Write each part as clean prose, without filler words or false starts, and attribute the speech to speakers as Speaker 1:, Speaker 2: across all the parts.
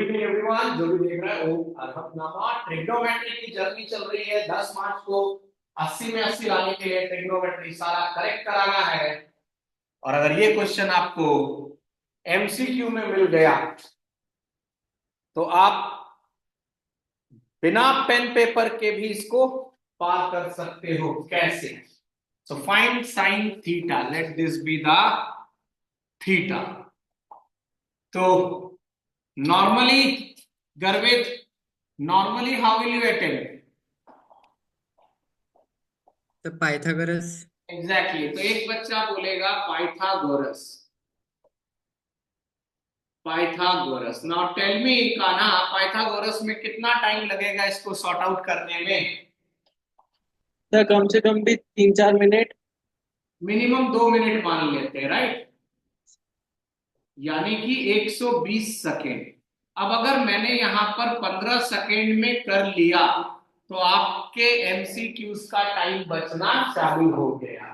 Speaker 1: Evening everyone, जो भी देख रहे हो अलहमदुलिल्लाह। ट्रिग्नोमेट्री की जर्नी चल रही है। 10 मार्च को 80 में 80 लाने के लिए ट्रिग्नोमेट्री सारा करेक्ट कराना है। और अगर ये क्वेश्चन आपको एमसीक्यू में मिल गया तो आप बिना पेन पेपर के भी इसको पार कर सकते हो। कैसे? So find sine theta, let this be the theta. तो normally Garvit, normally how will you attend?
Speaker 2: तो पाइथागोरस।
Speaker 1: एग्जैक्टली। तो एक बच्चा बोलेगा Pythagoras. Pythagoras. Now tell me Kanha, Pythagoras में कितना टाइम लगेगा इसको सॉर्ट आउट करने में?
Speaker 2: तो कम से कम भी 3-4 मिनट।
Speaker 1: मिनिमम 2 मिनट मान लेते हैं, राइट? यानी कि 120 सेकेंड। अब अगर मैंने यहां पर 15 सेकेंड में कर लिया तो आपके एमसीक्यूज का टाइम बचना चालू हो गया।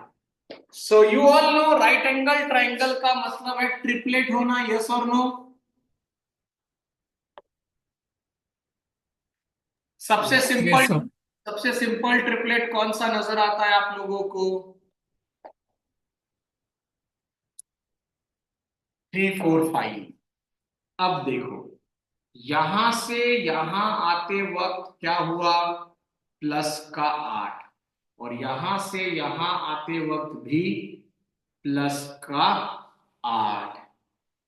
Speaker 1: So you all know right angle triangle का मतलब है ट्रिपलेट होना। यस और नो? सबसे सिंपल,
Speaker 2: यस सर।
Speaker 1: सबसे सिंपल ट्रिपलेट कौन सा नजर आता है आप लोगों को? 3 4 5। अब देखो, यहां से यहां आते वक्त क्या हुआ? प्लस का 8। और यहां से यहां आते वक्त भी प्लस का 8।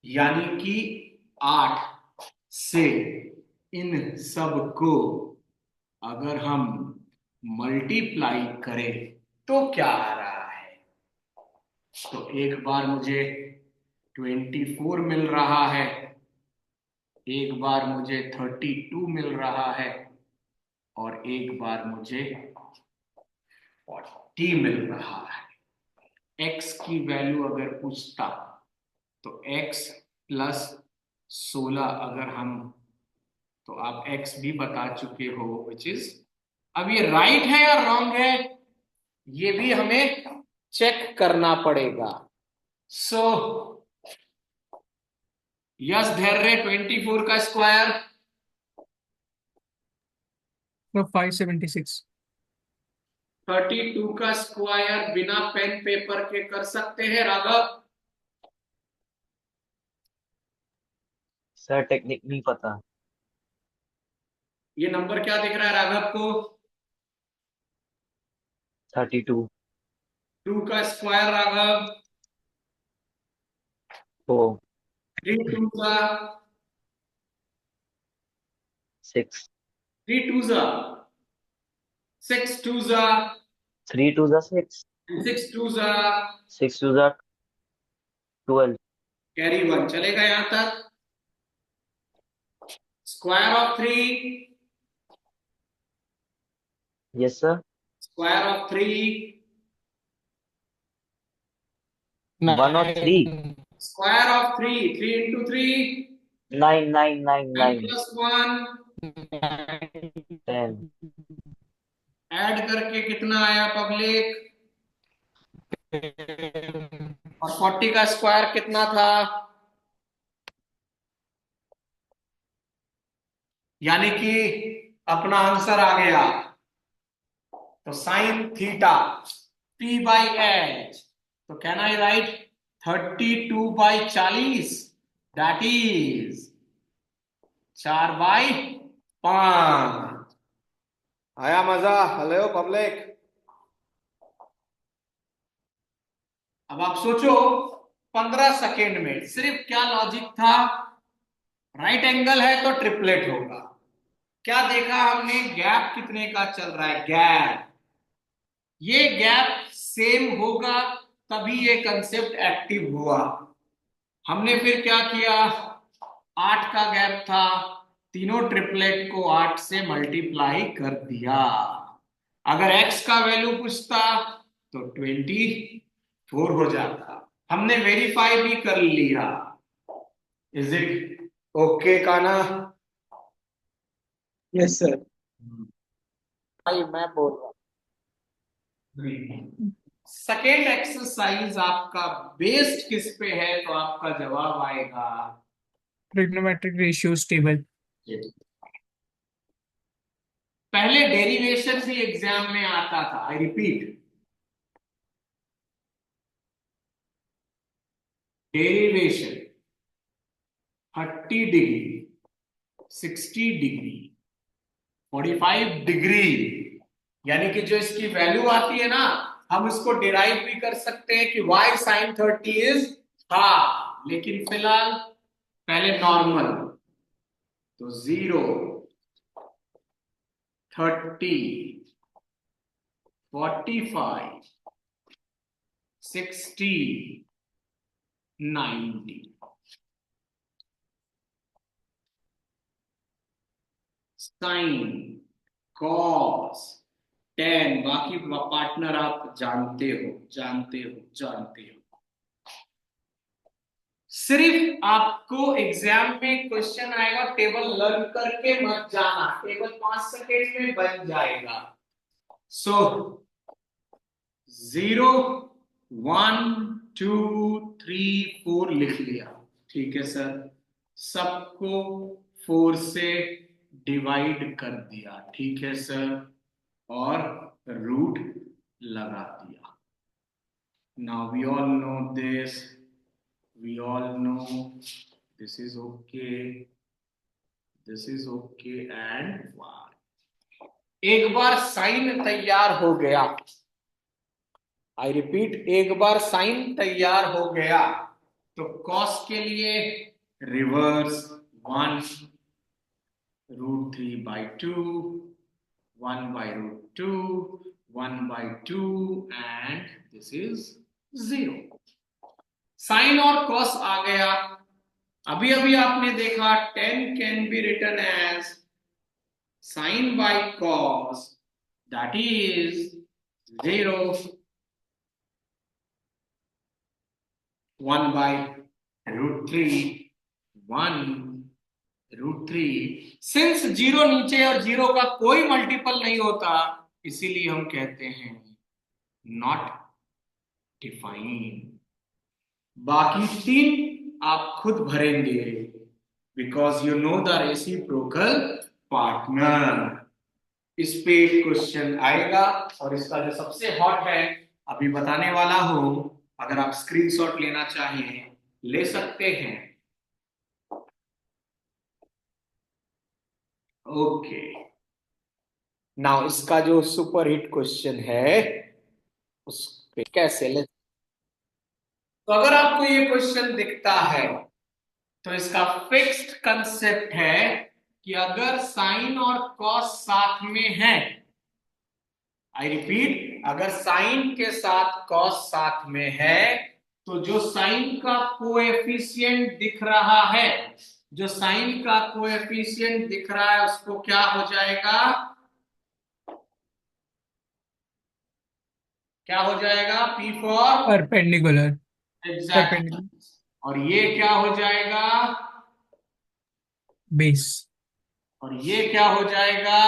Speaker 1: यानी कि 8 से इन सब को अगर हम मल्टीप्लाई करें तो क्या आ रहा है? तो एक बार मुझे 24 मिल रहा है, एक बार मुझे 32 मिल रहा है, और एक बार मुझे 40 मिल रहा है। x की वैल्यू अगर पूछता तो x प्लस 16 अगर हम, तो आप x भी बता चुके हो विच इज। अब ये राइट है या रॉन्ग है ये भी हमें चेक करना पड़ेगा। सो यस धैर्य, 24 का स्क्वायर।
Speaker 2: तो 576।
Speaker 1: 32 का स्क्वायर बिना पेन पेपर के कर सकते हैं राघव?
Speaker 3: सर टेक्निक नहीं पता।
Speaker 1: ये नंबर क्या दिख रहा है राघव को?
Speaker 3: 32।
Speaker 1: 2 का स्क्वायर राघव?
Speaker 3: 4।
Speaker 1: 3 2 का?
Speaker 3: 6।
Speaker 1: 3 2 जा, 6 2 जा,
Speaker 3: 3 2 जा 6।
Speaker 1: 6 2 जा,
Speaker 3: 6 2 जा 12।
Speaker 1: कैरी 1 चलेगा यहां तक। Square of 3?
Speaker 3: Yes sir.
Speaker 1: Square of 3?
Speaker 3: 1 और 3।
Speaker 1: Square of 3? 3 into 3?
Speaker 3: 9 9 9
Speaker 1: 9
Speaker 3: 9
Speaker 1: plus 1?
Speaker 3: 10।
Speaker 1: Add करके कितना आया पब्लिक? और 40 का स्क्वायर कितना था? यानी कि अपना आंसर आ गया। तो sine theta P by H, तो can I write 32/40, that is 4/5। आया मजा? Hello public. अब आप सोचो, 15 सेकेंड में सिर्फ क्या लॉजिक था? राइट एंगल है तो ट्रिपलेट होगा। क्या देखा हमने? गैप कितने का चल रहा है? गैप, ये गैप सेम होगा तभी ये कंसेप्ट एक्टिव हुआ। हमने फिर क्या किया? 8 का गैप था, तीनों ट्रिपलेट को 8 से मल्टीप्लाई कर दिया। अगर x का वैल्यू पूछता तो 24 हो जाता। हमने वेरीफाई भी कर लिया। इज इट ओके काना?
Speaker 2: Yes sir.
Speaker 1: भाई मैं बोल रहा हूं। सेकेंड एक्सरसाइज आपका बेस्ड किस पे है? तो आपका जवाब आएगा
Speaker 2: ट्रिग्नोमेट्रिक रेशियोज टेबल।
Speaker 1: पहले डेरिवेशन भी एग्जाम में आता था, I repeat, derivation 30 degree, 60 degree, 45 degree, यानी कि जो इसकी वैल्यू आती है ना, हम इसको डिराइव भी कर सकते हैं कि y sin 30 इज हाफ, लेकिन फिलहाल पहले नॉर्मल, तो 0, 30, 45, 60, 90, साइन, कॉस, टेन, बाकी पार्टनर आप जानते हो, जानते हो, जानते हो। सिर्फ आपको एग्जाम में क्वेश्चन आएगा, टेबल लर्न करके मत जाना, टेबल 5 सेकेंड में बन जाएगा। सो 0, 1, 2, 3, 4 लिख लिया, ठीक है सर, सबको 4 से डिवाइड कर दिया, ठीक है सर, और रूट लगा दिया। Now we all know this, we all know this is okay, this is okay and y। एक बार साइन तैयार हो गया, आई रिपीट, एक बार साइन तैयार हो गया, तो कॉस के लिए reverse 1 √3/2, 1/√2, 1/2 and this is 0। Sine और कॉस आ गया। अभी अभी आपने देखा 10 can be written as sine by cos, that is 0, 1/√3, 1√3। Since 0 नीचे और 0 का कोई मल्टीपल नहीं होता, इसीलिए हम कहते हैं नॉट डिफाइन। बाकी 3 आप खुद भरेंगे, because you know the reciprocal partner. इस पे एक क्वेश्चन आएगा और इसका जो सबसे हॉट है अभी बताने वाला हूं, अगर आप स्क्रीनशॉट लेना चाहें ले सकते हैं। ओके, नाउ इसका जो सुपर हिट क्वेश्चन है उस पे कैसे ले, तो अगर आपको ये क्वेश्चन दिखता है तो इसका फिक्स्ड कंसेप्ट है कि अगर साइन और कॉस साथ में है, आई रिपीट, अगर साइन के साथ कॉस साथ में है, तो जो साइन का कोएफिशिएंट दिख रहा है, जो साइन का कोएफिशिएंट दिख रहा है उसको क्या हो जाएगा, क्या हो जाएगा, P फॉर
Speaker 2: परपेंडिकुलर।
Speaker 1: एग्जैक्ट, और ये क्या हो जाएगा,
Speaker 2: बेस।
Speaker 1: और ये क्या हो जाएगा,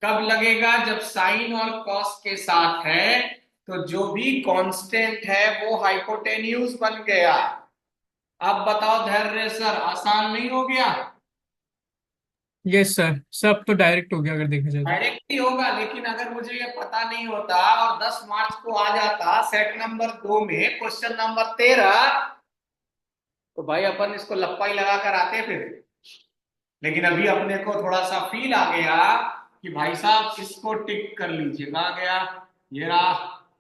Speaker 1: कब लगेगा, जब साइन और कॉस के साथ है, तो जो भी कांस्टेंट है वो हाइपोटेन्यूज बन गया। अब बताओ धैर्य सर, आसान नहीं हो गया?
Speaker 2: यस सर, सब तो डायरेक्ट हो गया अगर देखा जाए तो।
Speaker 1: डायरेक्ट ही होगा, लेकिन अगर मुझे ये पता नहीं होता और 10 मार्च को आ जाता सेट नंबर 2 में क्वेश्चन नंबर 13, तो भाई अपन इसको लप्पा ही लगा कर आते फिर। लेकिन अभी अपने को थोड़ा सा फील आ गया कि भाई साहब इसको टिक कर लीजिए, कहा गया, ये रहा,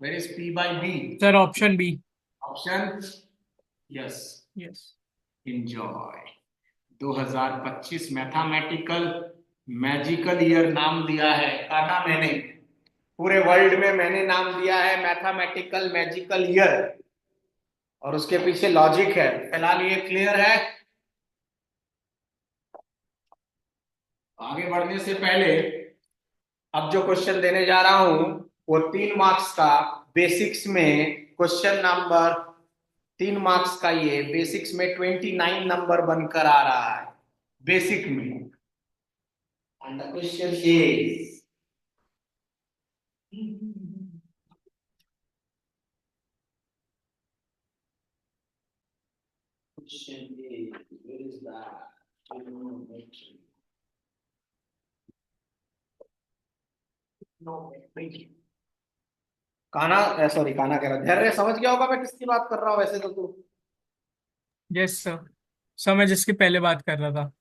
Speaker 1: where is P/B,
Speaker 2: sir option B.
Speaker 1: Option, yes,
Speaker 2: yes.
Speaker 1: Enjoy. 2025 mathematical magical year नाम दिया है, काटा मैंने, पूरे वर्ल्ड में मैंने नाम दिया है मैथमेटिकल मैजिकल ईयर, और उसके पीछे लॉजिक है। फिलहाल ये क्लियर है? आगे बढ़ने से पहले अब जो क्वेश्चन देने जा रहा हूं वो 3 मार्क्स का, बेसिक्स में क्वेश्चन नंबर 3 मार्क्स का, ये बेसिक्स में 29 नंबर बनकर आ रहा है, बेसिक में। And the question is, Question is, where is that? Trigonometry. No, नहीं। काना, सॉरी काना कह रहा, धैर्य समझ गया होगा मैं किसकी बात कर रहा हूँ वैसे तो तू।
Speaker 4: Yes sir. सर मैं जिसकी पहले बात कर रहा था।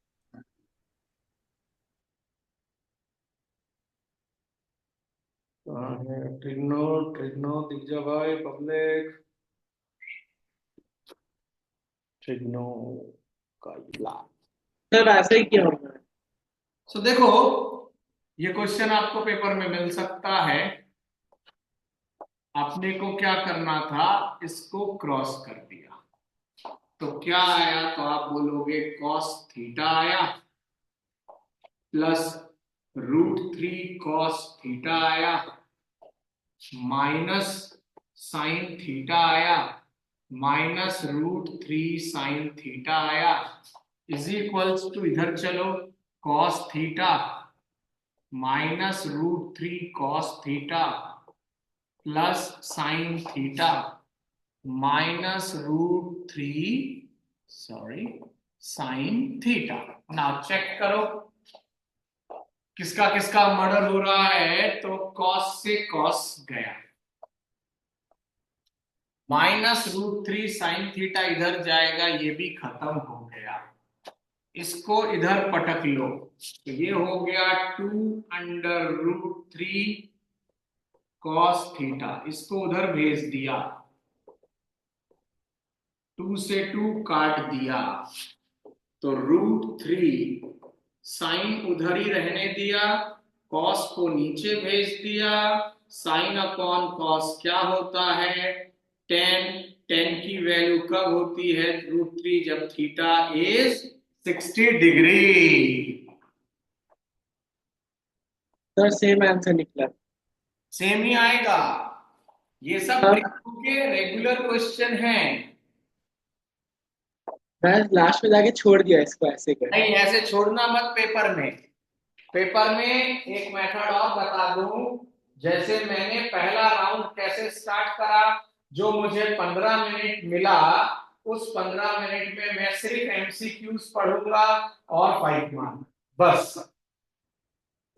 Speaker 1: ट्रिग्नो ट्रिग्नो दिख जा भाई पब्लिक। ट्रिग्नो का इलाज।
Speaker 2: सर ऐसा ही किया होगा।
Speaker 1: सो देखो, ये क्वेश्चन आपको पेपर में मिल सकता है। आपने को क्या करना था, इसको क्रॉस कर दिया तो क्या आया, तो आप बोलोगे कॉस थीटा आया प्लस √3 कॉस थीटा आया माइनस साइन थीटा आया माइनस √3 साइन थीटा आया इज इक्वल्स टू, इधर चलो, cos theta minus √3 cos theta plus sine theta minus √3 sorry sine theta. Now check करो किसका किसका मर्डर हो रहा है, तो कॉस से कॉस गया, माइनस √3 साइन थीटा इधर जाएगा, ये भी खत्म हो गया। इसको इधर पटक लो तो ये हो गया 2√3 कॉस थीटा, इसको उधर भेज दिया, 2 से 2 काट दिया तो √3 साइन उधर ही रहने दिया, कॉस को नीचे भेज दिया, साइन अपॉन कॉस क्या होता है, टेन। टेन की वैल्यू कब होती है, √3 जब theta is 60 degree.
Speaker 2: Sir same answer निकला।
Speaker 1: सेम ही आएगा, ये सब
Speaker 2: सर
Speaker 1: ब्रेकथ्रू के रेगुलर क्वेश्चन हैं।
Speaker 2: मैं लास्ट में जाके छोड़ दिया इसको ऐसे कर।
Speaker 1: नहीं ऐसे छोड़ना मत, पेपर में, पेपर में एक मेथड और बता दूं, जैसे मैंने पहला राउंड कैसे स्टार्ट करा, जो मुझे 15 मिनट मिला, उस 15 मिनट में मैं सिर्फ एमसीक्यूज पढ़ूंगा और 5 मार्क बस।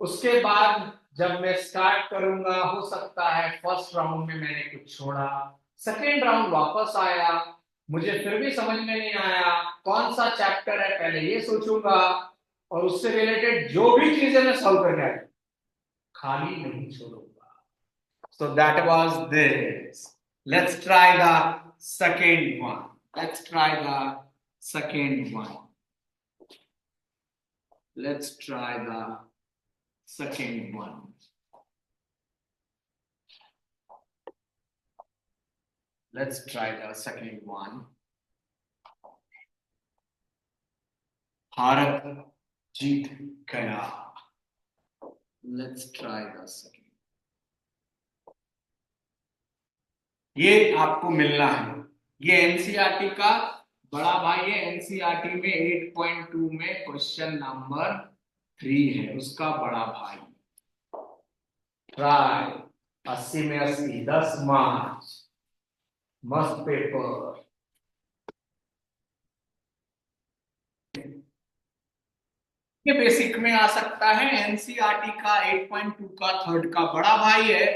Speaker 1: उसके बाद जब मैं स्टार्ट करूंगा, हो सकता है फर्स्ट राउंड में मैंने कुछ छोड़ा, सेकेंड राउंड वापस आया, मुझे फिर भी समझ में नहीं आया कौन सा चैप्टर है, पहले ये सोचूंगा और उससे रिलेटेड जो भी चीजें मैं सॉल्व करके आया, खाली नहीं छोड़ूंगा। So that was this. Let's try the second one, let's try the second one, let's try the second one. Let's try the second one. Bharat जीत गया। Let's try the second. ये आपको मिलना है, ये एनसीईआरटी का बड़ा भाई है, एनसीईआरटी में 8.2 में क्वेश्चन नंबर 3 है, उसका बड़ा भाई। ट्राई 80 में 80, 10 मार्च, मस्त पेपर। ये बेसिक में आ सकता है, एनसीईआरटी का 8.2 का थर्ड का बड़ा भाई है।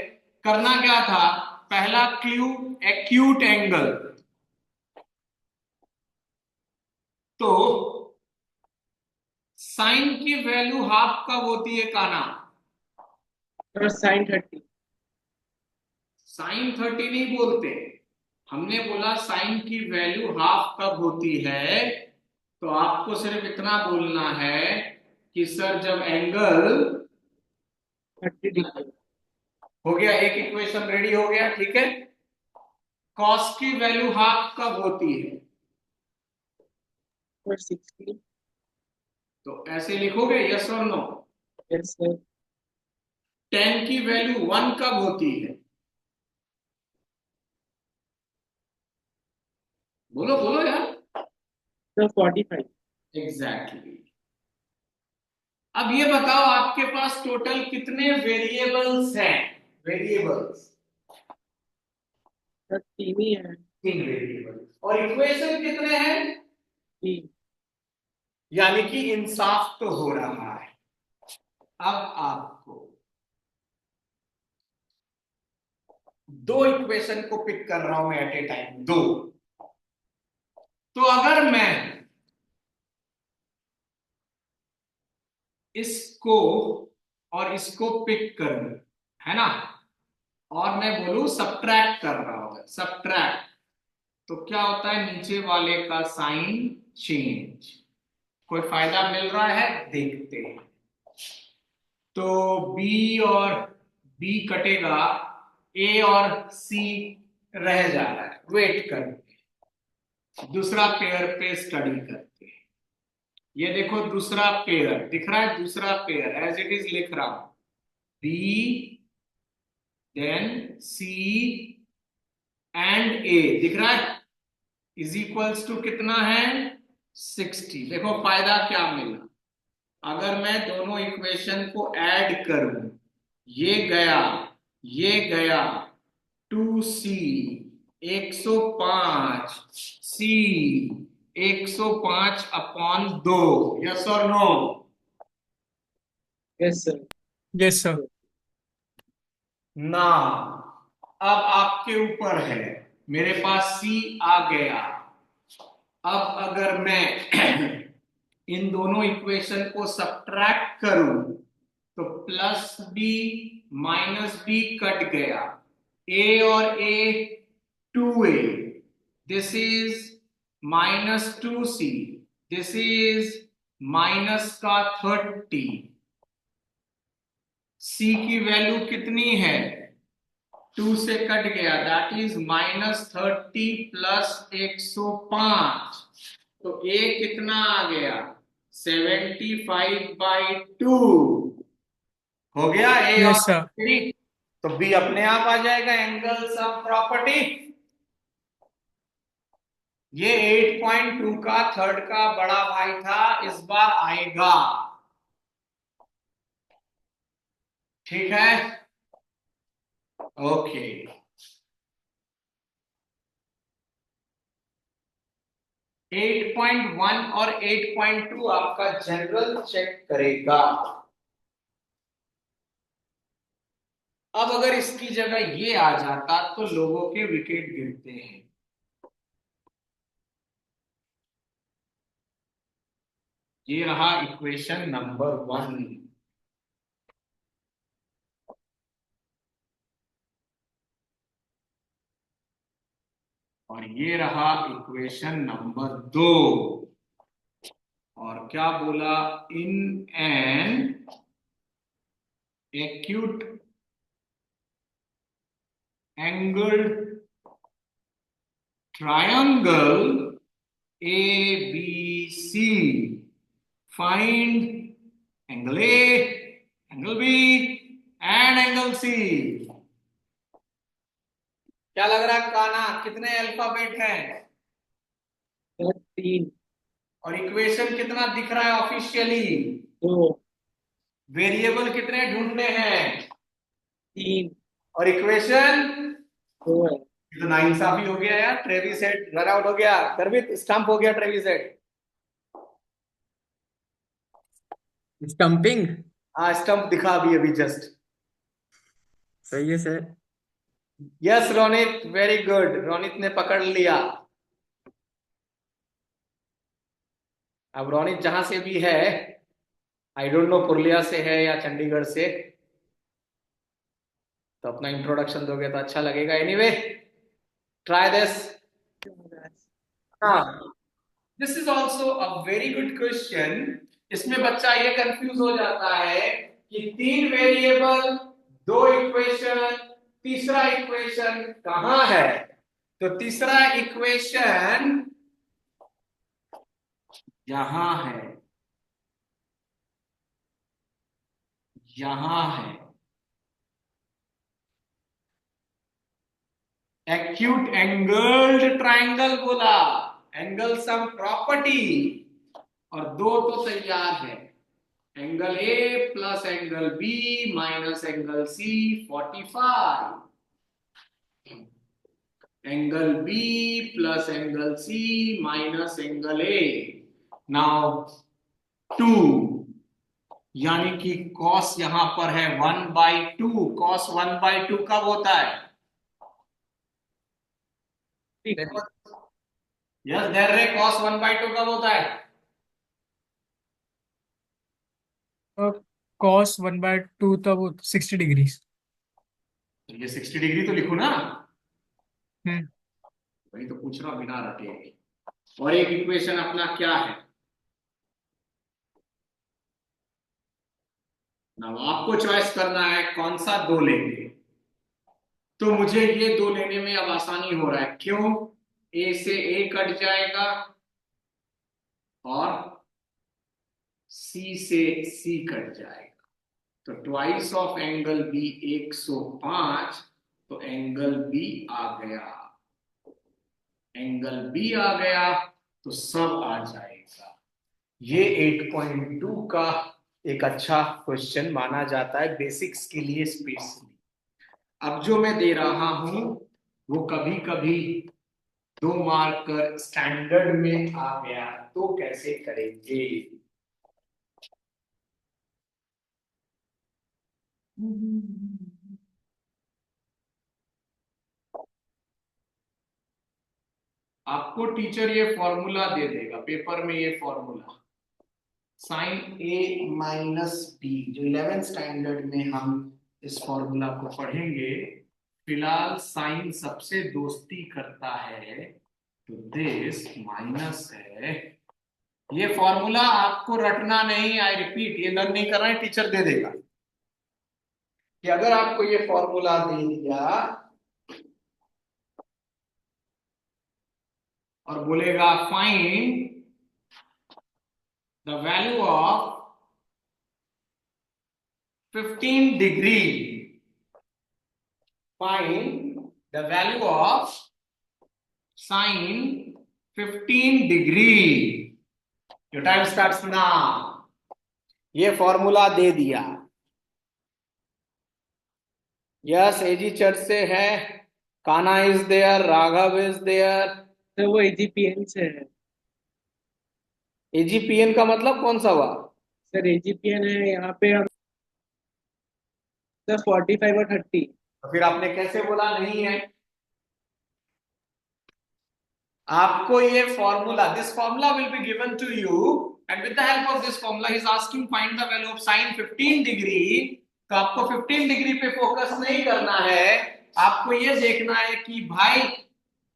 Speaker 1: करना क्या था, पहला क्लू एक्यूट एंगल, तो साइन की वैल्यू हाफ कब होती है काना,
Speaker 2: सर साइन 30।
Speaker 1: साइन 30 नहीं बोलते, हमने बोला साइन की वैल्यू हाफ कब होती है, तो आपको सिर्फ इतना बोलना है कि सर जब एंगल
Speaker 2: 30 डिग्री।
Speaker 1: हो गया, एक इक्वेशन रेडी हो गया, ठीक है। कॉस की वैल्यू हाफ कब होती है,
Speaker 2: और 60।
Speaker 1: तो ऐसे लिखोगे यस और नो।
Speaker 2: Yes sir.
Speaker 1: टेन की वैल्यू 1 कब होती है, बोलो बोलो यार।
Speaker 2: सर 45।
Speaker 1: एग्जैक्टली। अब ये बताओ आपके पास टोटल कितने वेरिएबल्स हैं, वेरिएबल्स
Speaker 2: सर 3 ही है।
Speaker 1: 3 वेरिएबल, और इक्वेशन कितने हैं,
Speaker 2: तीन।
Speaker 1: यानी कि इंसाफ तो हो रहा है। अब आपको दो इक्वेशन को पिक कर रहा हूं मैं एट ए टाइम, दो। तो अगर मैं इसको और इसको पिक करूं, है ना, और मैं बोलूं सब्ट्रैक्ट कर रहा हूं, सब्ट्रैक्ट, तो क्या होता है, नीचे वाले का साइन चेंज। कोई फायदा मिल रहा है, देखते हैं। तो बी और बी कटेगा, ए और सी रह जा रहा है, वेट करते, दूसरा पेयर पे स्टडी करते हैं। ये देखो दूसरा पेयर दिख रहा है, दूसरा पेयर एज इट इज लिख रहा हूं, बी देन सी एंड ए दिख रहा है, इज इक्वल्स टू कितना है, 60। देखो फायदा क्या मिला, अगर मैं दोनों इक्वेशन को ऐड करूं, ये गया 2c 105 c 105 अपॉन 2, यस और no?
Speaker 2: Yes sir.
Speaker 4: Yes sir.
Speaker 1: ना, अब आपके ऊपर है, मेरे पास c आ गया। अब अगर मैं इन दोनों इक्वेशन को सब्ट्रैक्ट करूं, तो plus B minus B cut गया, ए और A 2a, this is -2c, this is minus का 30, c की वैल्यू कितनी है, 2 से कट गया, दैट इज -30 प्लस 105, तो a कितना आ गया, 75/2 हो गया ए
Speaker 4: यस
Speaker 1: और
Speaker 4: सर।
Speaker 1: थ्री। तो बी अपने आप आ जाएगा, एंगल सम प्रॉपर्टी। ये 8.2 का थर्ड का बड़ा भाई था, इस बार आएगा, ठीक है, ओके। 8.1 और 8.2 आपका जनरल चेक करेगा। अब अगर इसकी जगह ये आ जाता तो लोगों के विकेट गिरते हैं। ये रहा इक्वेशन नंबर 1। और ये रहा इक्वेशन नंबर 2। और क्या बोला, in an acute angled triangle A B C, find angle A, angle B and angle C. क्या लग रहा है काना, कितने अल्फाबेट हैं?
Speaker 2: सर तीन।
Speaker 1: और इक्वेशन कितना दिख रहा है ऑफिशियली?
Speaker 2: दो।
Speaker 1: वेरिएबल कितने ढूंढने हैं?
Speaker 2: तीन।
Speaker 1: और इक्वेशन,
Speaker 2: दो है।
Speaker 1: ये तो नाइंसाफी हो गया यार, ट्रेविस हेड रन आउट हो गया, गर्वित स्टंप हो गया ट्रेविस हेड।
Speaker 5: स्टंपिंग।
Speaker 1: हाँ स्टंप दिखा अभी अभी जस्ट।
Speaker 5: सही है sir.
Speaker 1: Yes Ronit, very good, Ronit ने पकड़ लिया। अब रोनित जहां से भी है, आई डोंट नो पुरुलिया से है या चंडीगढ़ से, तो अपना इंट्रोडक्शन दोगे तो अच्छा लगेगा। Anyway try this. हाँ, this is also a very good question. इसमें बच्चा ये कंफ्यूज हो जाता है कि 3 वेरिएबल, 2 इक्वेशन, तीसरा इक्वेशन कहां है? तो तीसरा इक्वेशन यहां है, यहां है। एक्यूट एंगल्ड ट्राइंगल बोला, एंगल सम प्रॉपर्टी, और 2 तो तैयार है, angle A plus angle B minus angle C 45। Angle B plus angle C minus angle A. Now 2, यानी कि कॉस यहां पर है 1/2। कॉस 1/2 कब होता है? देखो, यस देर रे, कॉस 1/2 कब होता है?
Speaker 4: कॉस 1/2 तब 60 डिग्री।
Speaker 1: तो ये 60 डिग्री तो लिखो ना,
Speaker 4: हम्म।
Speaker 1: वही तो पूछ रहा हूं बिना रटे। और एक इक्वेशन अपना क्या है ना, आपको चॉइस करना है कौन सा दो लेंगे। तो मुझे ये दो लेने में अब आसानी हो रहा है, क्यों? ए से ए कट जाएगा और सी से सी कट जाएगा। तो ट्वाइस ऑफ एंगल बी 105, तो एंगल बी आ गया। एंगल बी आ गया तो सब आ जाएगा। ये 8.2 का एक अच्छा क्वेश्चन माना जाता है बेसिक्स के लिए स्पेशली। अब जो मैं दे रहा हूं वो कभी कभी 2 मार्कर स्टैंडर्ड में आ गया तो कैसे करेंगे? आपको टीचर ये फॉर्मूला दे देगा पेपर में, ये फॉर्मूला साइन ए माइनस बी, जो 11th स्टैंडर्ड में हम इस फॉर्मूला को पढ़ेंगे। फिलहाल साइन सबसे दोस्ती करता है तो दिस माइनस है। ये फॉर्मूला आपको रटना नहीं, आई रिपीट, ये लर्न नहीं करना है, टीचर दे देगा कि अगर आपको ये फॉर्मूला दे दिया और बोलेगा find the value of 15 degree, find the value of sine 15 degree, your time starts now. ये फॉर्मूला दे दिया। यस, एजी चर्च से है, Kana is there, Raghav is there.
Speaker 2: Sir वो एजीपीएन से है।
Speaker 1: एजीपीएन का मतलब कौन सा हुआ?
Speaker 2: सर एजीपीएन है यहाँ पे हम। सर 45 और 30।
Speaker 1: तो फिर आपने कैसे बोला नहीं है? आपको ये formula, this formula will be given to you and with the help of this formula he is asking find the value of sine 15 degree. तो आपको 15 डिग्री पे फोकस नहीं करना है, आपको ये देखना है कि भाई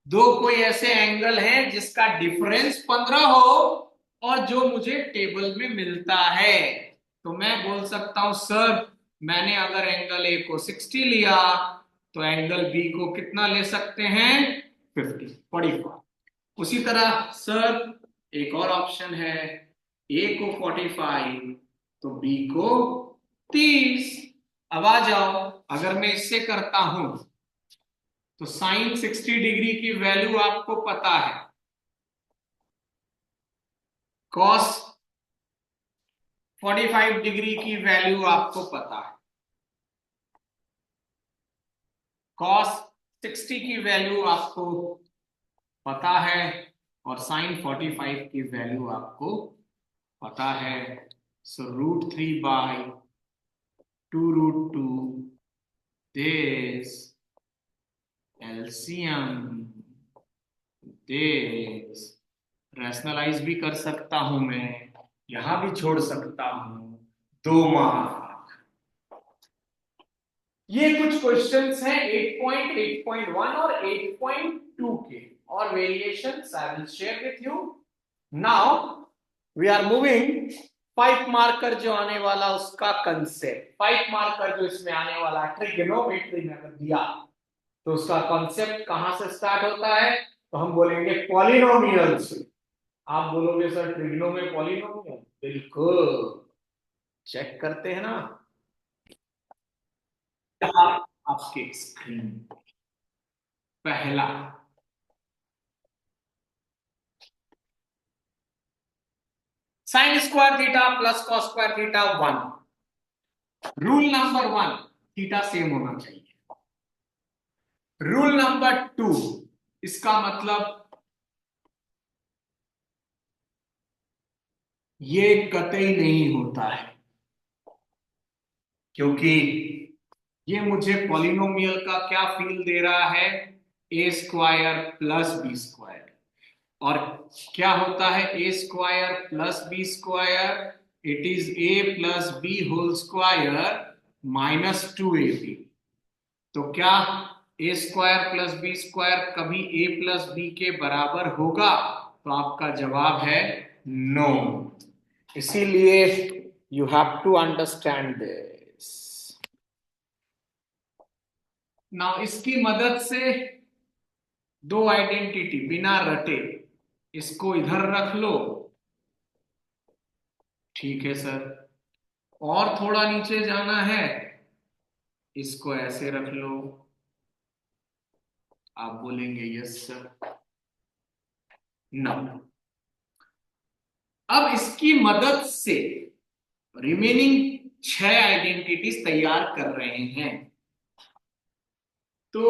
Speaker 1: दो कोई ऐसे एंगल हैं जिसका डिफरेंस 15 हो और जो मुझे टेबल में मिलता है। तो मैं बोल सकता हूं सर, मैंने अगर एंगल ए को 60 लिया तो एंगल बी को कितना ले सकते हैं? 50, 45। उसी तरह सर एक और ऑप्शन है, ए को 45 तो बी को 30। अब आ जाओ, अगर मैं इससे करता हूं तो साइन 60 डिग्री की वैल्यू आपको पता है, कॉस 45 डिग्री की वैल्यू आपको पता है, कॉस 60 की वैल्यू आपको पता है और साइन 45 की वैल्यू आपको पता है। सो √3/2√2 दिस एलसीएम दिस। रैशनलाइज भी कर सकता हूं मैं, यहां भी छोड़ सकता हूं, 2 मार्क। ये कुछ क्वेश्चंस हैं 8.1 और 8.2 के, और variations I will share with you. Now we are moving 5 marker जो आने वाला उसका कंसेप्ट। 5 मार्कर जो इसमें आने वाला ट्रिग्नोमेट्री में अगर दिया तो उसका कॉन्सेप्ट कहां से स्टार्ट होता है? तो हम बोलेंगे पॉलिनोमियल से। आप बोलोगे सर ट्रिग्नो में पॉलिनोमियल? बिल्कुल, चेक करते हैं ना आपके स्क्रीन। पहला, sine square theta plus cos square theta 1। Rule number 1, theta same होना चाहिए। रूल नंबर 2, इसका मतलब ये कतई नहीं होता है, क्योंकि ये मुझे पॉलिनोमियल का क्या फील दे रहा है, a square plus b square. और क्या होता है a square plus b square, it is a plus b whole square minus 2ab। तो क्या a square plus b square कभी ए प्लस बी के बराबर होगा? तो आपका जवाब है नो। इसीलिए you have to understand this. Now इसकी मदद से दो आइडेंटिटी बिना रटे, इसको इधर रख लो, ठीक है सर। और थोड़ा नीचे जाना है, इसको ऐसे रख लो, आप बोलेंगे यस सर। नो। अब इसकी मदद से रिमेनिंग 6 आइडेंटिटीज तैयार कर रहे हैं। तो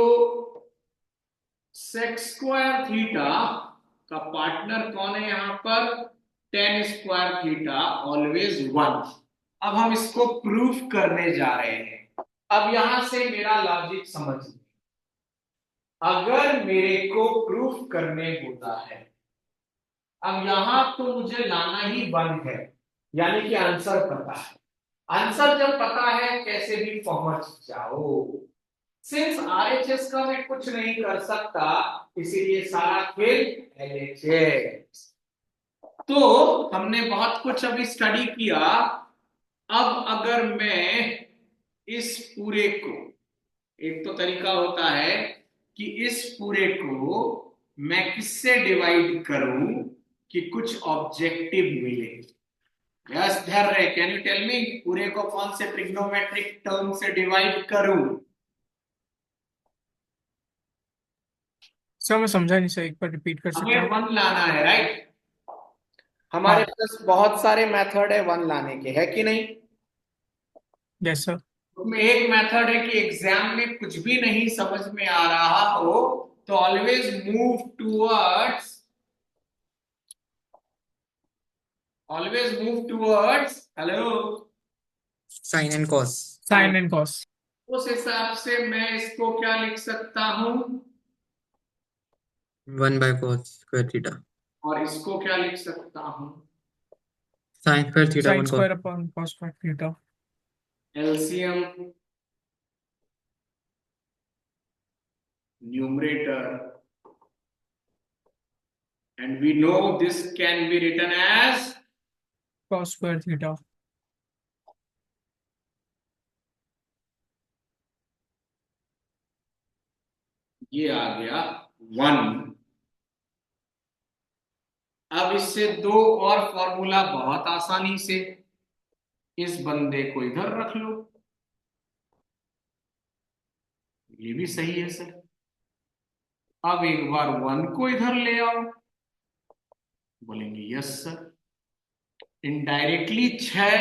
Speaker 1: सेक स्क्वायर थीटा का पार्टनर कौन है यहां पर? Ten square theta always 1। अब हम इसको प्रूफ करने जा रहे हैं। अब यहां से मेरा लॉजिक समझिए, अगर मेरे को प्रूफ करने होता है, अब यहां तो मुझे लाना ही 1 है, यानी कि आंसर पता है। आंसर जब पता है कैसे भी पहुंच जाओ। सिंस आरएचएस का मैं कुछ नहीं कर सकता, इसीलिए सारा खेल एलएचएस। तो हमने बहुत कुछ अभी स्टडी किया। अब अगर मैं इस पूरे को, एक तो तरीका होता है कि इस पूरे को मैं किससे डिवाइड करूं कि कुछ ऑब्जेक्टिव मिले। यस धैर्य, कैन यू टेल मी पूरे को कौन से ट्रिग्नोमेट्रिक टर्म से डिवाइड करूं?
Speaker 4: सर मैं समझा नहीं सर, एक बार रिपीट कर सकते
Speaker 1: हमें
Speaker 4: हैं?
Speaker 1: 1 लाना है, राइट? हमारे
Speaker 4: हाँ।
Speaker 1: पास बहुत सारे मेथड है 1 लाने के, है कि नहीं?
Speaker 4: Yes sir.
Speaker 1: उसमें एक मेथड है कि एग्जाम में कुछ भी नहीं समझ में आ रहा हो तो always move towards hello,
Speaker 5: sine and cos.
Speaker 4: Sine and cos.
Speaker 1: उस हिसाब से मैं इसको क्या लिख सकता हूं,
Speaker 5: 1/cos²θ।
Speaker 1: और इसको क्या लिख सकता हूं,
Speaker 5: sin²θ
Speaker 4: sine
Speaker 5: 1 cos।
Speaker 4: Square upon cos square theta.
Speaker 1: LCM numerator, and we know this can be written as
Speaker 4: cos square theta.
Speaker 1: ये आ गया 1। अब इससे दो और फॉर्मूला बहुत आसानी से, इस बंदे को इधर रख लो, ये भी सही है सर। अब एक बार 1 को इधर ले आओ, बोलेंगे yes sir. Indirectly 6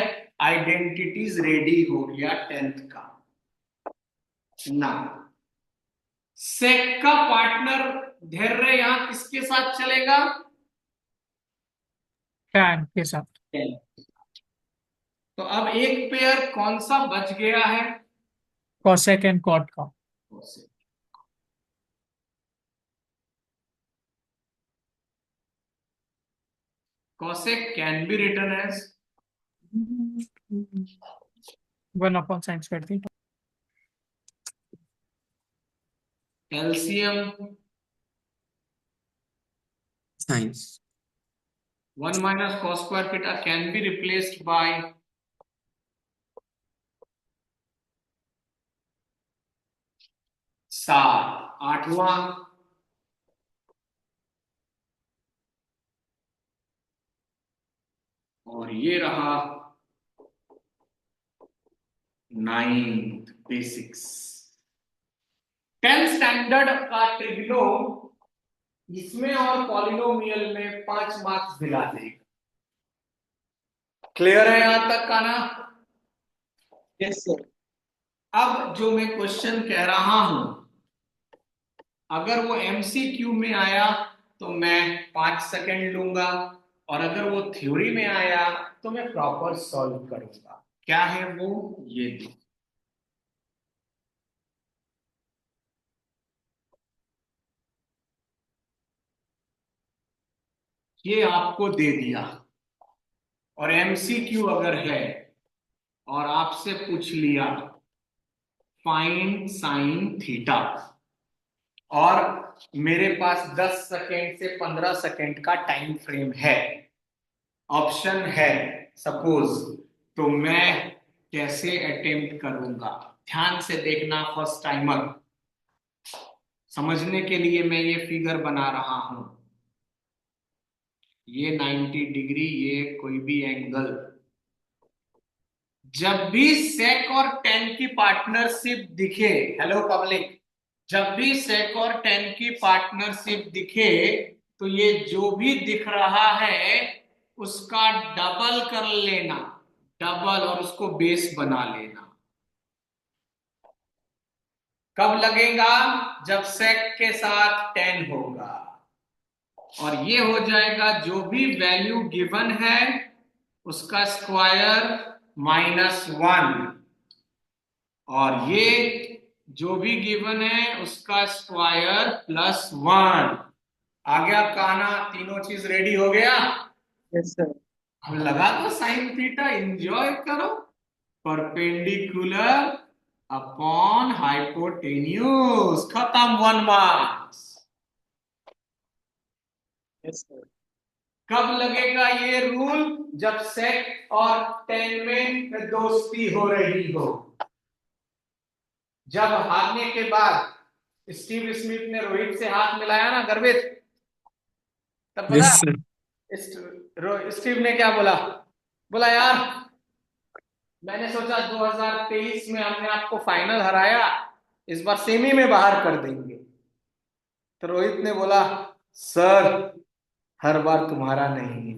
Speaker 1: identities ready हो गया 10th का। ना सेक का पार्टनर धैर्य यहां किसके साथ चलेगा?
Speaker 4: टैन के साथ।
Speaker 1: 10। तो अब एक पेयर कौन सा बच गया है?
Speaker 4: कॉसेक एंड कॉट का।
Speaker 1: cosec can be written as
Speaker 4: 1 upon sine square theta.
Speaker 1: LCM
Speaker 5: science
Speaker 1: 1 minus cos square theta can be replaced by 7, 8वां और ये रहा 9th बेसिक्स। 10th स्टैंडर्ड का ट्रिग्नो इसमें और पॉलिनोमियल में 5 मार्क्स दिला देगा। क्लियर है यहां तक का ना?
Speaker 2: Yes sir.
Speaker 1: अब जो मैं क्वेश्चन कह रहा हूं, अगर वो एमसीक्यू में आया तो मैं 5 सेकंड लूंगा, और अगर वो थ्योरी में आया तो मैं प्रॉपर सॉल्व करूंगा। क्या है वो, ये देखो। ये आपको दे दिया, और एमसीक्यू अगर है और आपसे पूछ लिया फाइंड साइन थीटा, और मेरे पास 10 सेकेंड से 15 सेकेंड का टाइम फ्रेम है, ऑप्शन है सपोज, तो मैं कैसे अटेम्प्ट करूंगा? ध्यान से देखना फर्स्ट टाइमर, समझने के लिए मैं ये फिगर बना रहा हूं। ये 90 डिग्री, ये कोई भी एंगल। जब भी सेक और टेन की पार्टनरशिप दिखे, हेलो पब्लिक, जब भी सेक और टेन की पार्टनरशिप दिखे तो ये जो भी दिख रहा है उसका डबल कर लेना, डबल, और उसको बेस बना लेना। कब लगेगा? जब सेक के साथ टेन होगा, और ये हो जाएगा जो भी वैल्यू गिवन है उसका स्क्वायर -1, और ये जो भी गिवन है उसका स्क्वायर +1। आ गया काना? तीनों चीज रेडी हो गया?
Speaker 2: Yes sir.
Speaker 1: अब लगा दो साइन थीटा, एंजॉय करो। परपेंडिकुलर अपॉन हाइपोटेन्यूज, खत्म, 1 मार्क्स।
Speaker 2: Yes sir.
Speaker 1: कब लगेगा ये रूल? जब सेक और टेन में दोस्ती हो रही हो। जब हारने के बाद स्टीव स्मिथ ने रोहित से हाथ मिलाया ना, गर्वित, तब पता
Speaker 5: Yes, sir.
Speaker 1: स्टीव ने क्या बोला? बोला यार मैंने सोचा 2023 में हमने आपको फाइनल हराया, इस बार सेमी में बाहर कर देंगे। तो रोहित ने बोला सर हर बार तुम्हारा नहीं है।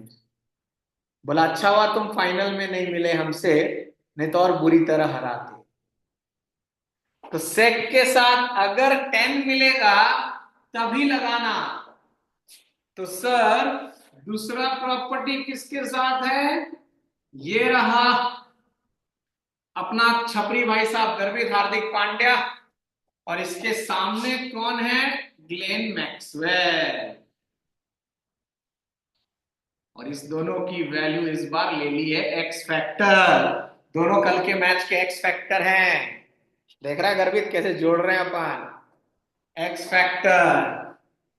Speaker 1: बोला अच्छा हुआ तुम फाइनल में नहीं मिले हमसे, नहीं तो और बुरी तरह हराते। तो सेक के साथ अगर 10 मिलेगा तभी लगाना। तो सर दूसरा प्रॉपर्टी किसके साथ है? ये रहा अपना छपरी भाई साहब गर्वित हार्दिक पांड्या, और इसके सामने कौन है? Glenn Maxwell. और इस दोनों की वैल्यू इस बार ले ली है एक्स फैक्टर। दोनों कल के मैच के एक्स फैक्टर हैं। देख रहा है गर्वित कैसे जोड़ रहे हैं अपन, एक्स फैक्टर।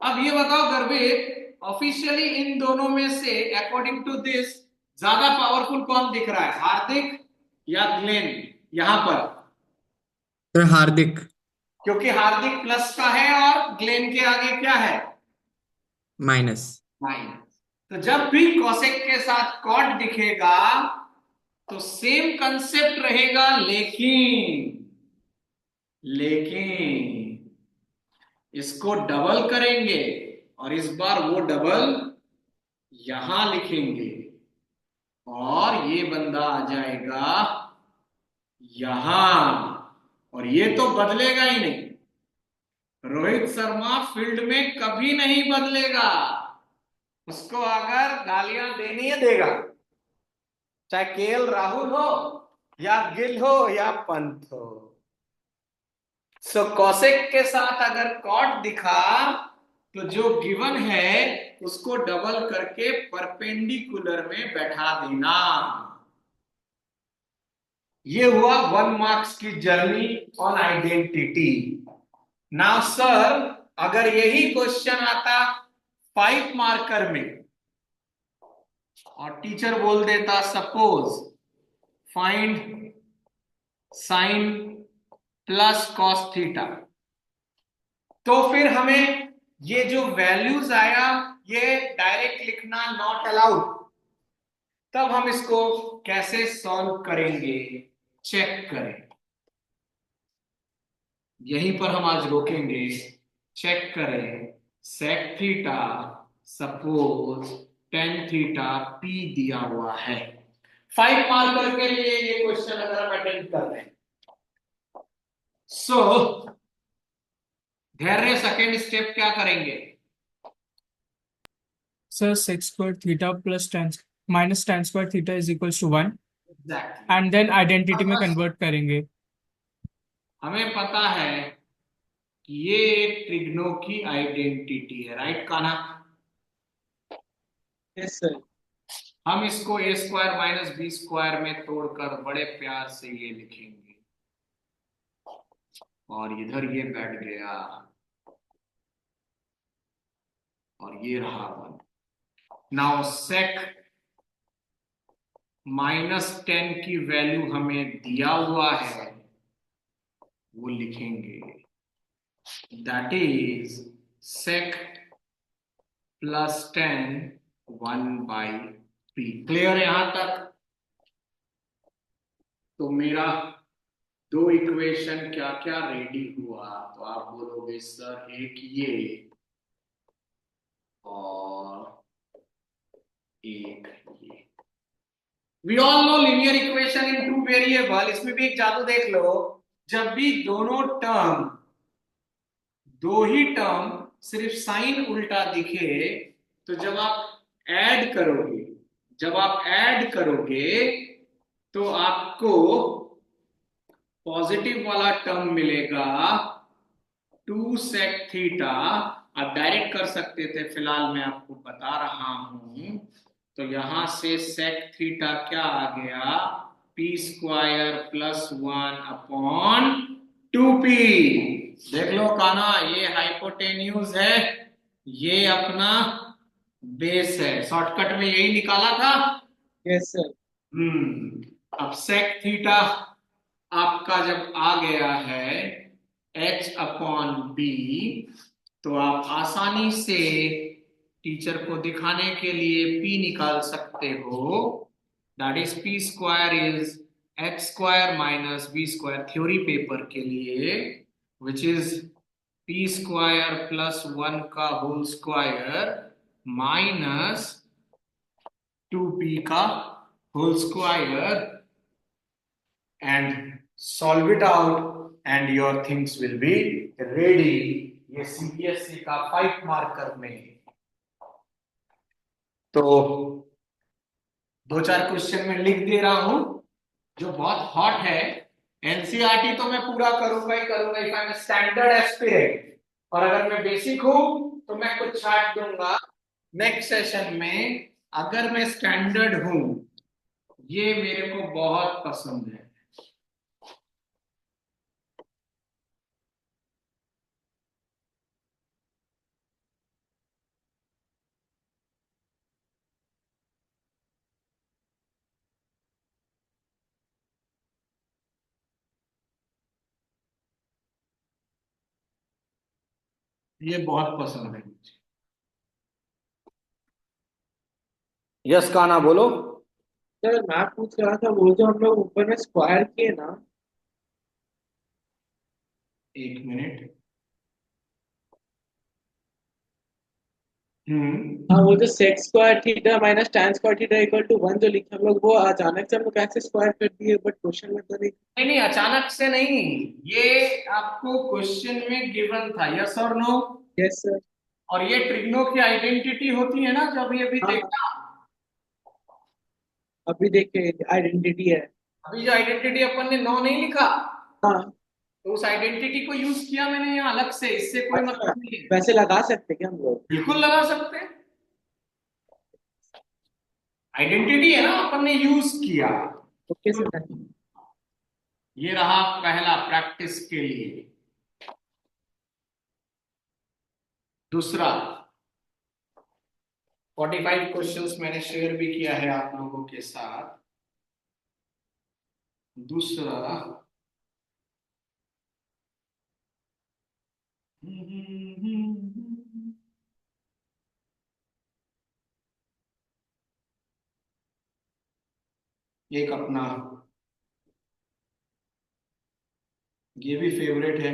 Speaker 1: अब ये बताओ गर्वित, ऑफिशियली इन दोनों में से अकॉर्डिंग टू दिस ज्यादा पावरफुल कौन दिख रहा है, हार्दिक या ग्लेन? यहां पर
Speaker 5: Sir, Hardik.
Speaker 1: क्योंकि हार्दिक प्लस का है और ग्लेन के आगे क्या है?
Speaker 5: Minus.
Speaker 1: माइनस। तो जब भी कोसेक के साथ कॉट दिखेगा तो सेम कंसेप्ट रहेगा, लेकिन इसको डबल करेंगे, और इस बार वो डबल यहां लिखेंगे, और ये बंदा आ जाएगा यहां, और ये तो बदलेगा ही नहीं। रोहित शर्मा फील्ड में कभी नहीं बदलेगा, उसको अगर गालियां देनी है देगा, चाहे केएल राहुल हो या गिल हो या पंत हो। सो कौशिक के साथ अगर कॉट दिखा तो जो गिवन है उसको डबल करके परपेंडिकुलर में बैठा देना। ये हुआ 1 मार्क्स की journey on identity. Now sir अगर यही क्वेश्चन आता 5 मार्कर में और टीचर बोल देता suppose find sign plus cos theta, तो फिर हमें ये जो वैल्यूज आया ये डायरेक्ट लिखना नॉट अलाउड। तब हम इसको कैसे सॉल्व करेंगे, चेक करें। यहीं पर हम आज रोकेंगे, चेक करें। Sec theta suppose tan theta p दिया हुआ है। 5 मार्कर के लिए ये क्वेश्चन अगर हम अटेंड कर रहे हैं, सो धैर्य सेकेंड स्टेप क्या करेंगे?
Speaker 4: Sir sec square theta plus tan minus tan square theta is equals to one,
Speaker 1: exactly.
Speaker 4: And then identity में कन्वर्ट करेंगे।
Speaker 1: हमें पता है कि ये एक ट्रिग्नो की आइडेंटिटी है, राइट काना?
Speaker 2: Yes sir.
Speaker 1: हम इसको ए स्क्वायर माइनस बी स्क्वायर में तोड़कर बड़े प्यार से ये लिखेंगे, और इधर ये बैठ गया, और ये रहा वन। नाउ सेक -10 की वैल्यू हमें दिया हुआ है, वो लिखेंगे, that is sec +10 1/p। Clear यहां तक? तो मेरा दो इक्वेशन क्या क्या रेडी हुआ? तो आप बोलोगे सर एक ये और एक ये। We all know linear equation in two variable. इसमें भी एक जादू देख लो, जब भी दो ही टर्म सिर्फ साइन उल्टा दिखे, तो जब आप ऐड करोगे तो आपको पॉजिटिव वाला टर्म मिलेगा 2 sec थीटा। आप डायरेक्ट कर सकते थे, फिलहाल मैं आपको बता रहा हूं। तो यहां से sec थीटा क्या आ गया? p² +1/2p। देख लो काना, ये हाइपोटेन्यूज है, ये अपना बेस है। शॉर्टकट में यही निकाला था।
Speaker 2: Yes sir.
Speaker 1: अब sec थीटा आपका जब आ गया है h/b, तो आप आसानी से टीचर को दिखाने के लिए p निकाल सकते हो। That is p² is h² minus b², theory paper के लिए, विच इज p² +1 का होल स्क्वायर माइनस 2p का whole square, and solve it out and your things will be ready। ये सीबीएसई का 5 मार्कर में। तो दो चार क्वेश्चन में लिख दे रहा हूं जो बहुत हॉट है। एनसीईआरटी तो मैं पूरा करूंगा ही करूंगा, if I am standard aspirant. और अगर मैं बेसिक हूं तो मैं कुछ छाट दूंगा नेक्स्ट सेशन में। अगर मैं स्टैंडर्ड हूं, ये मेरे को बहुत पसंद है। ये बहुत पसंद है मुझे। यस काना बोलो।
Speaker 2: सर मैं पूछ रहा था, वो जो हम लोग ऊपर में स्क्वायर किए ना,
Speaker 1: एक मिनट।
Speaker 2: हाँ वो जो sec square theta minus tan square theta equal to 1 जो लिखे हम लोग, वो अचानक से हम लोग कैसे स्क्वायर कर दिए? बट क्वेश्चन में तो नहीं।
Speaker 1: नहीं नहीं, अचानक से नहीं, ये आपको क्वेश्चन में गिवन था, यस और नो।
Speaker 2: Yes sir.
Speaker 1: और ये ट्रिग्नो की आइडेंटिटी होती है ना, जो अभी अभी
Speaker 2: हाँ
Speaker 1: देखा।
Speaker 2: अभी देखे आइडेंटिटी है।
Speaker 1: अभी जो आइडेंटिटी अपन ने नो नहीं लिखा,
Speaker 2: हाँ।
Speaker 1: तो उस आइडेंटिटी को यूज किया मैंने यहाँ अलग से, इससे कोई
Speaker 2: अच्छा,
Speaker 1: मतलब नहीं है।
Speaker 2: वैसे लगा सकते क्या हम लोग?
Speaker 1: बिल्कुल लगा सकते हैं, आइडेंटिटी है ना, अपन ने यूज किया।
Speaker 2: ओके
Speaker 1: तो
Speaker 2: सर।
Speaker 1: ये रहा पहला प्रैक्टिस के लिए। दूसरा, 45 क्वेश्चंस मैंने शेयर भी किया है आप लोगों के साथ। दूसरा, एक अपना ये भी फेवरेट है,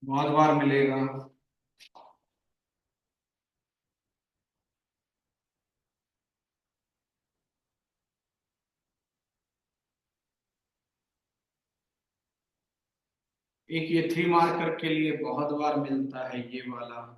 Speaker 1: बहुत बार मिलेगा। एक ये 3 मार्कर के लिए बहुत बार मिलता है ये वाला।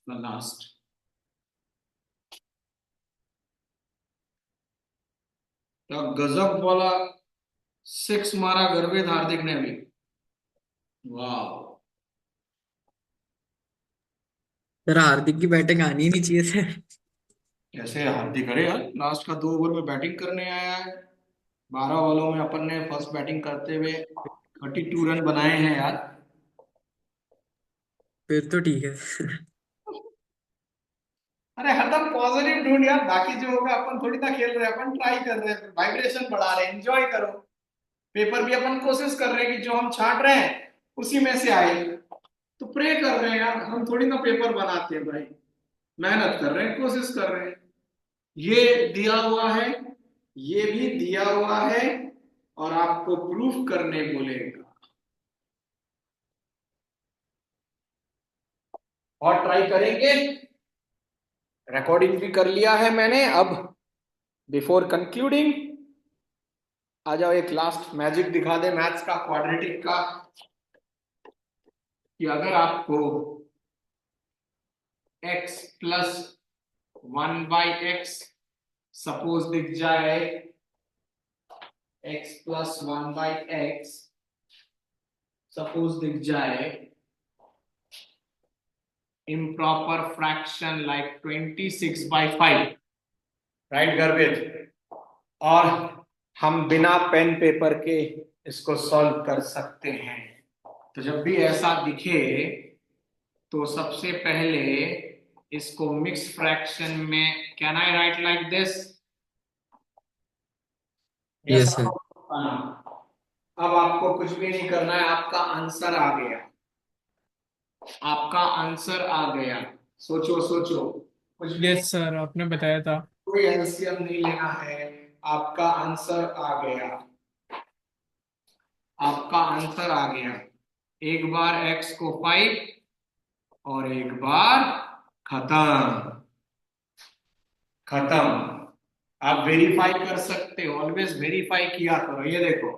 Speaker 1: लास्ट तो गजब वाला 6 मारा गर्वित हार्दिक ने भी। वाह।
Speaker 5: सर हार्दिक की बैटिंग आनी ही नहीं चाहिए थे।
Speaker 1: कैसे हार्दिक, अरे यार लास्ट का 2 ओवर में बैटिंग करने आया है। 12 बॉलों में अपन ने फर्स्ट बैटिंग करते हुए 32 रन बनाए हैं यार।
Speaker 5: फिर तो ठीक है।
Speaker 1: अरे हरदम पॉजिटिव ढूंढ यार, बाकी जो होगा अपन थोड़ी ना खेल रहे हैं, अपन ट्राई कर रहे हैं, वाइब्रेशन बढ़ा रहे हैं, एंजॉय करो। पेपर भी अपन कोशिश कर रहे हैं कि जो हम छांट रहे हैं उसी में से आए। तो प्रे कर रहे हैं यार, हम थोड़ी ना पेपर बनाते हैं भाई। मेहनत कर रहे हैं, कोशिश कर रहे हैं। ये दिया हुआ है, ये भी दिया हुआ है, और आपको प्रूफ करने बोलेगा। और ट्राई करेंगे। रिकॉर्डिंग भी कर लिया है मैंने। अब बिफोर कंक्लूडिंग आ जाओ, एक लास्ट मैजिक दिखा दे मैथ्स का, क्वाड्रेटिक का। कि अगर आपको x प्लस 1/x सपोज दिख जाए, x प्लस 1/x सपोज दिख जाए, improper fraction like 26/5, राइट गर्भित? और हम बिना पेन पेपर के इसको सॉल्व कर सकते हैं। तो जब भी ऐसा दिखे तो सबसे पहले इसको मिक्स फ्रैक्शन में, can I right like this?
Speaker 5: Yes sir.
Speaker 1: अब आपको कुछ भी नहीं करना है, आपका आंसर आ गया। आपका आंसर आ गया। सोचो सोचो, कुछ भी नहीं,
Speaker 4: यस सर, आपने बताया था।
Speaker 1: कोई एलसीएम नहीं लेना है। आपका आंसर आ गया। आपका आंसर आ गया। एक बार x को 5 और एक बार खत्म। खत्म। आप वेरीफाई कर सकते हो, ऑलवेज वेरीफाई किया करो। ये देखो,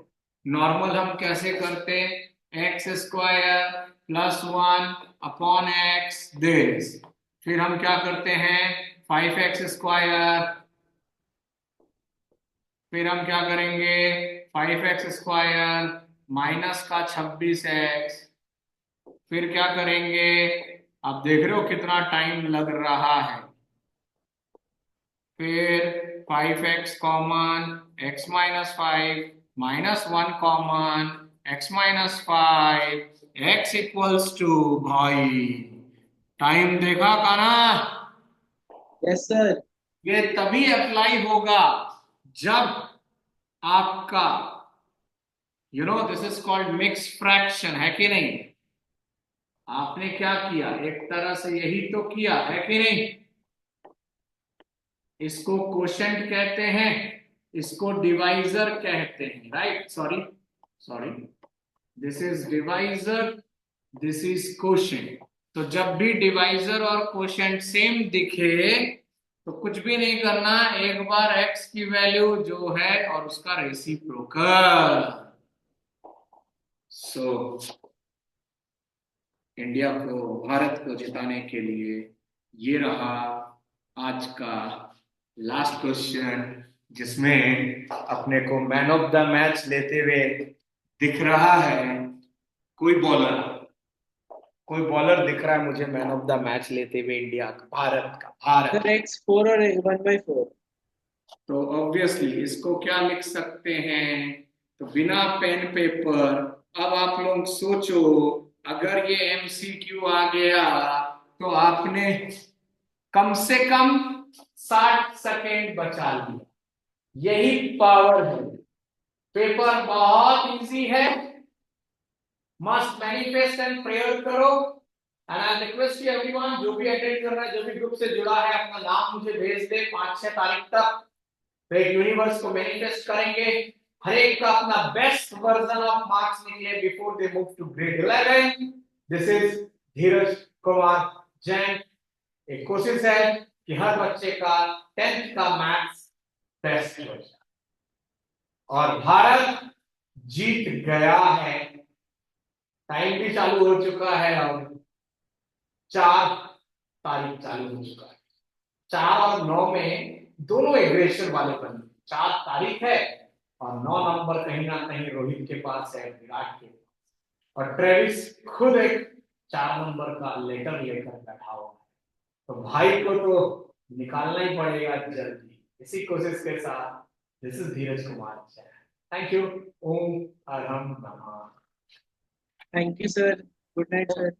Speaker 1: नॉर्मल हम कैसे करते हैं, x square plus 1/x this. फिर हम क्या करते हैं, 5x स्क्वायर। फिर हम क्या करेंगे, 5x स्क्वायर माइनस का 26x। फिर क्या करेंगे, आप देख रहे हो कितना टाइम लग रहा है। फिर 5x common, x minus 5 minus 1 common, x minus 5, x equals to, भाई टाइम देखा का ना।
Speaker 2: Yes sir.
Speaker 1: ये तभी अप्लाई होगा जब आपका this is called mix fraction, है कि नहीं? आपने क्या किया, एक तरह से यही तो किया है कि नहीं? इसको कोशेंट कहते हैं, इसको डिवाइजर कहते हैं, right? Sorry sorry, this is divisor, this is quotient. तो जब भी डिवाइजर और कोशेंट सेम दिखे तो कुछ भी नहीं करना, एक बार x की वैल्यू जो है और उसका रेसिप्रोकल। सो इंडिया को, भारत को जिताने के लिए ये रहा आज का लास्ट क्वेश्चन, जिसमें अपने को मैन ऑफ द मैच लेते हुए दिख रहा है कोई बॉलर। कोई बॉलर दिख रहा है मुझे मैन ऑफ द मैच लेते हुए इंडिया का, भारत का,
Speaker 2: सर
Speaker 1: भारत।
Speaker 2: x4 और 1/4।
Speaker 1: तो ऑब्वियसली इसको क्या लिख सकते हैं, तो बिना पेन पेपर अब आप लोग सोचो, अगर ये एमसीक्यू आ गया तो आपने कम से कम 60 सेकेंड बचा लिया। यही पावर है। पेपर बहुत इजी है, मस्ट मैनिफेस्ट एंड प्रेयर करो। And I request you everyone, जो भी अटेंड कर रहा है, जो भी ग्रुप से जुड़ा है, अपना नाम मुझे भेज दे 5-6 तारीख तक। तो एक यूनिवर्स को मैनिफेस्ट करेंगे, हर एक का अपना बेस्ट वर्जन ऑफ मार्क्स निकले before they move to grade 11। This is Dheeraj Kumar Jain. एक कोशिश है कि हर बच्चे का 10th का मैथ्स बेस्ट हो जाए, और भारत जीत गया है। टाइम भी चालू हो चुका है और 4 तारीख चालू हो चुका है। 4 और 9 में दोनों एग्रेशन वाले बने। 4 तारीख है और 9 नंबर कहीं ना कहीं रोहित के पास है, विराट के पास, और ट्रेविस खुद एक 4 नंबर का लेटर लेकर बैठा हुआ है। तो भाई को तो निकालना ही पड़ेगा जल्दी। इसी कोशिश के साथ this is Dheeraj Kumar. Thank you. ओम अरहम नमः।
Speaker 2: Thank you sir, good night sir.